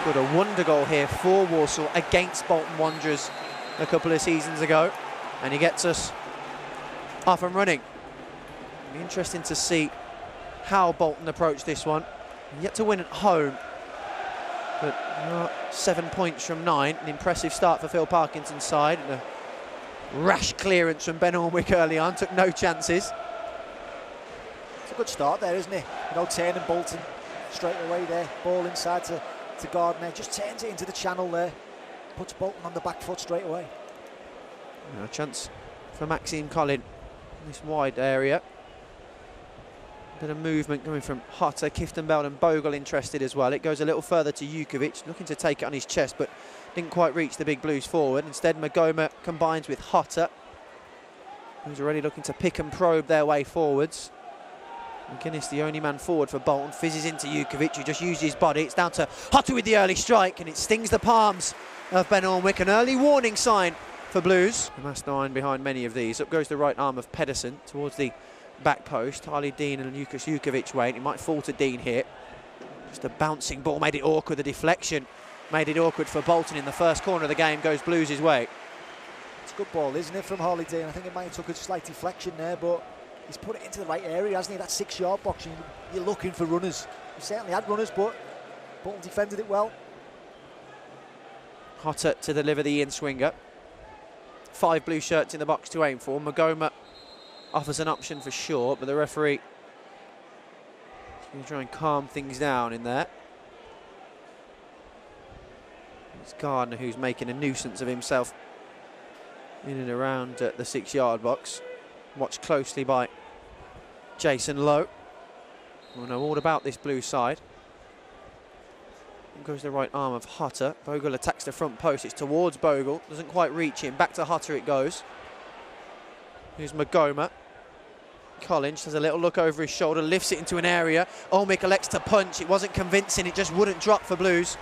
Scored a wonder goal here for Walsall against Bolton Wanderers a couple of seasons ago, and he gets us up and running. It'll be interesting to see how Bolton approach this one. Yet to win at home, but 7 points from 9. An impressive start for Phil Parkinson's side, and a rash clearance from Ben Ornwick early on, took no chances. It's a good start there, isn't it? You know, turning Bolton straight away there, ball inside to Gardner, just turns it into the channel there, puts Bolton on the back foot straight away. A chance for Maxime Collin in this wide area. Bit of movement coming from Hotter, Kiftenbeld and Bogle interested as well. It goes a little further to Jukovic, looking to take it on his chest, but didn't quite reach the big Blues forward. Instead, Magoma combines with Hotter, who's already looking to pick and probe their way forwards. McGuinness, the only man forward for Bolton, fizzes into Jukovic, who just used his body. It's down to Hotter with the early strike, and it stings the palms of Ben Ornwick. An early warning sign for Blues. The mastermind behind many of these. Up goes the right arm of Pedersen towards the back post. Harley Dean and Lukas Jukovic wait. He might fall to Dean here. Just a bouncing ball made it awkward. The deflection made it awkward for Bolton in the first corner of the game. Goes Blues' way. It's a good ball, isn't it, from Harley Dean? I think it might have took a slight deflection there, but he's put it into the right area, hasn't he? That 6-yard box. You're looking for runners. He certainly had runners, but Bolton defended it well. Hotter to deliver the in-swinger. 5 blue shirts in the box to aim for. Magoma offers an option for short, but the referee is going to try and calm things down in there. It's Gardner who's making a nuisance of himself in and around the 6-yard box. Watched closely by Jason Lowe. We'll know all about this blue side. In goes the right arm of Hotter. Bogle attacks the front post. It's towards Bogle. Doesn't quite reach him. Back to Hotter it goes. Here's Magoma. Collins has a little look over his shoulder, lifts it into an area. Ornwick elects to punch. It wasn't convincing. It just wouldn't drop for Blues.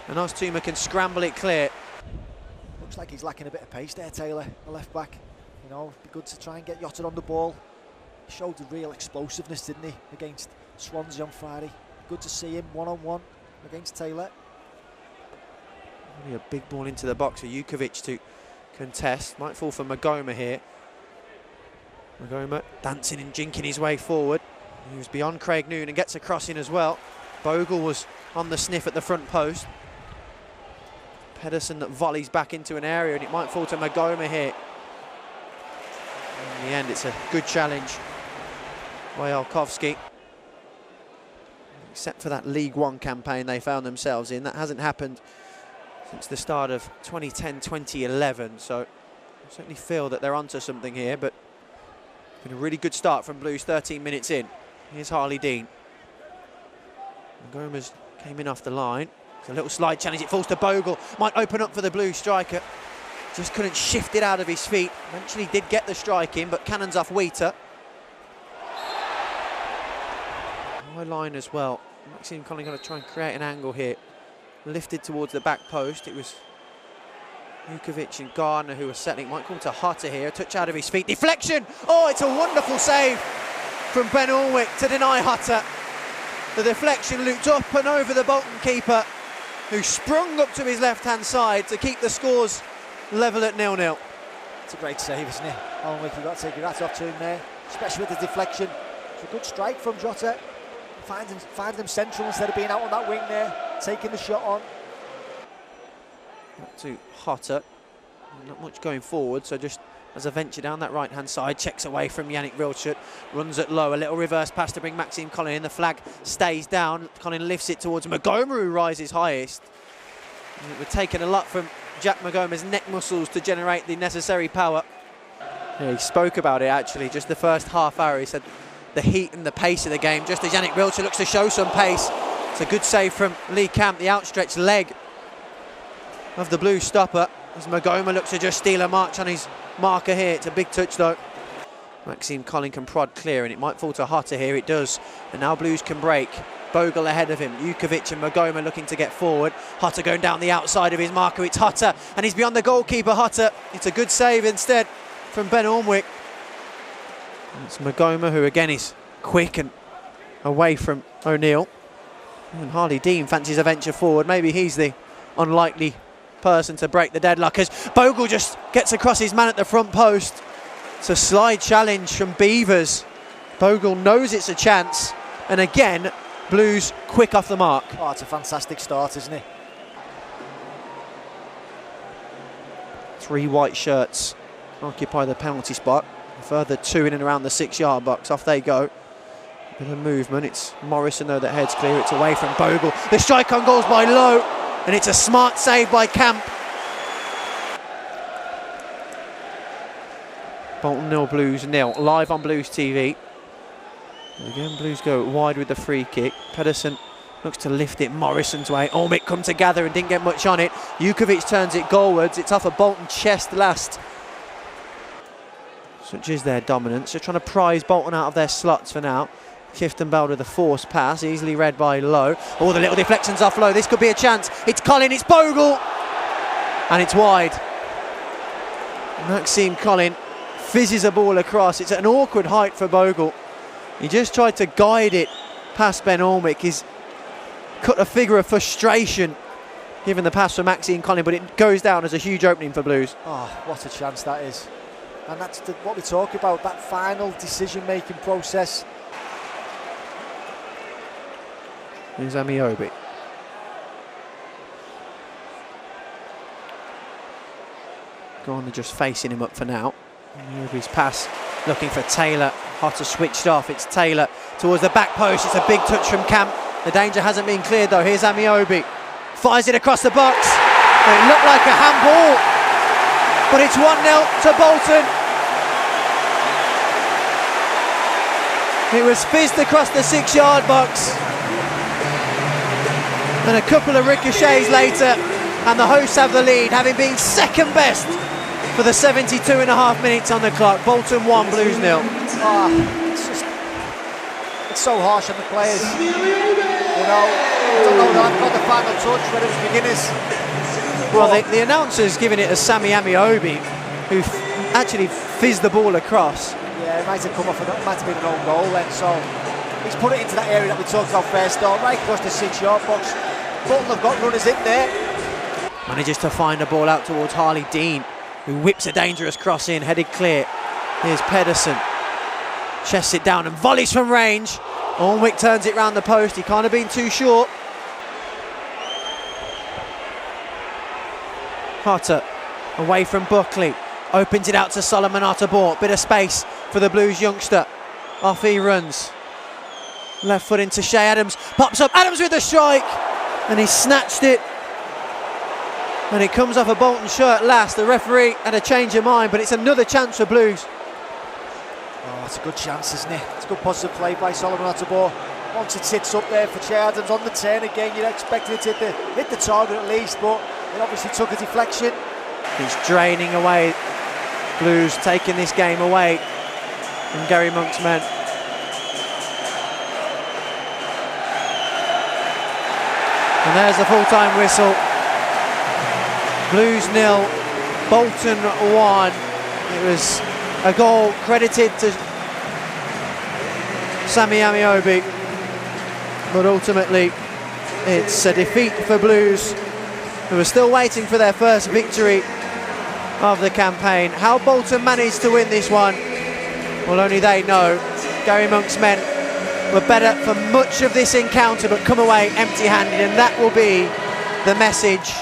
And Oztumer can scramble it clear. Looks like he's lacking a bit of pace there, Taylor, the left back. You know, it'd be good to try and get Yotta on the ball. He showed the real explosiveness, didn't he, against Swansea on Friday. Good to see him one-on-one against Taylor. Only a big ball into the box for Jukovic to contest. Might fall for Magoma here. Magoma dancing and jinking his way forward. He was beyond Craig Noon and gets a cross in as well. Bogle was on the sniff at the front post. Pedersen that volleys back into an area, and it might fall to Magoma here. In the end, it's a good challenge by Olkowski. Except for that League One campaign they found themselves in. That hasn't happened since the start of 2010-2011, so I certainly feel that they're onto something here, but it's been a really good start from Blues 13 minutes in. Here's Harley Dean. Gomes came in off the line. It's a little slide challenge, it falls to Bogle. Might open up for the Blues striker. Just couldn't shift it out of his feet. Eventually did get the strike in, but cannons off Wheater. High line as well. Maxime Collin going to try and create an angle here. Lifted towards the back post. It was Jukovic and Gardner who were settling. Might come to Hotter here. A touch out of his feet. Deflection! Oh, it's a wonderful save from Ben Ornwick to deny Hotter. The deflection looped up and over the Bolton keeper, who sprung up to his left-hand side to keep the scores level at 0-0. It's a great save, isn't it? Ornwick, you've got to take your hat off to him there, especially with the deflection. It's a good strike from Jota. Find them central instead of being out on that wing there, taking the shot on. Back to Hotter. Not much going forward, so just as a venture down that right-hand side, checks away from Yannick Wiltshire, runs it low, a little reverse pass to bring Maxime Collin in. The flag stays down. Collin lifts it towards Magoma, who rises highest. And it would take a lot from Jack Magoma's neck muscles to generate the necessary power. Yeah, he spoke about it actually, just the first half hour. He said the heat and the pace of the game, just as Yannick Wiltshire looks to show some pace. It's a good save from Lee Camp, the outstretched leg of the Blues stopper, as Magoma looks to just steal a march on his marker here. It's a big touch though. Maxime Collin can prod clear, and it might fall to Hotter here. It does, and now Blues can break. Bogle ahead of him. Jukovic and Magoma looking to get forward. Hotter going down the outside of his marker. It's Hotter, and he's beyond the goalkeeper. Hotter. It's a good save instead from Ben Ornwick. It's Magoma, who again is quick and away from O'Neill. And Harley Dean fancies a venture forward. Maybe he's the unlikely person to break the deadlock as Bogle just gets across his man at the front post. It's a slide challenge from Beavers. Bogle knows it's a chance, and again, Blues quick off the mark. Oh, it's a fantastic start, isn't it? 3 white shirts occupy the penalty spot. A further 2 in and around the 6-yard box. Off they go. Bit of movement. It's Morrison though that heads clear. It's away from Bogle. The strike on goals by Lowe, and it's a smart save by Camp. Bolton 0, Blues 0. Live on Blues TV. Again, Blues go wide with the free kick. Pedersen looks to lift it Morrison's way. Olmick come to gather and didn't get much on it. Jukovic turns it goalwards. It's off a Bolton chest last. Such is their dominance. They're trying to prise Bolton out of their slots for now. Clifton Bell with a forced pass, easily read by Lowe. All the little deflections off Lowe. This could be a chance. It's Colin, it's Bogle, and it's wide. Maxime Colin fizzes a ball across. It's at an awkward height for Bogle. He just tried to guide it past Ben Olmick. He's cut a figure of frustration given the pass from Maxime Colin, but it goes down as a huge opening for Blues. Oh, what a chance that is. And that's what we talk about, that final decision-making process. Here's Amiobi. Garner just facing him up for now. Amiobi's pass looking for Taylor. Hotter switched off. It's Taylor towards the back post. It's a big touch from Camp. The danger hasn't been cleared though. Here's Amiobi. Fires it across the box. It looked like a handball, but it's 1-0 to Bolton. It was fizzed across the 6-yard box. And a couple of ricochets later, and the hosts have the lead, having been second best for the 72.5 minutes on the clock. Bolton 1, Blues 0. Oh, it's so harsh on the players. You know, I don't know that I've got the final touch, whether it's beginners. Well, the announcer's giving it as Sammy Amiobi, who actually fizzed the ball across. Yeah, it might have come off, it might have been an own goal then, so he's put it into that area that we talked about first, though, right across the 6-yard box. Bolton have got runners in there. Manages to find a ball out towards Harley Dean, who whips a dangerous cross in, headed clear. Here's Pedersen. Chests it down and volleys from range. Olmick turns it round the post. He can't have been too short. Potter away from Buckley. Opens it out to Solomon Otterbourne. Bit of space for the Blues youngster. Off he runs. Left foot into Shea Adams. Pops up. Adams with the strike. And he snatched it. And it comes off a Bolton shirt last. The referee had a change of mind, but it's another chance for Blues. Oh, it's a good chance, isn't it? It's a good positive play by Solomon Otterbourne. Once it sits up there for Shea Adams on the turn again, you'd expect it to hit the target at least, but it obviously took a deflection. He's draining away. Blues taking this game away from Gary Monk's men. And there's the full-time whistle. Blues 0, Bolton 1. It was a goal credited to Sammy Amiobi, but ultimately it's a defeat for Blues, who are still waiting for their first victory of the campaign. How Bolton managed to win this one, well, only they know. Gary Monk's men were better for much of this encounter, but come away empty-handed, and that will be the message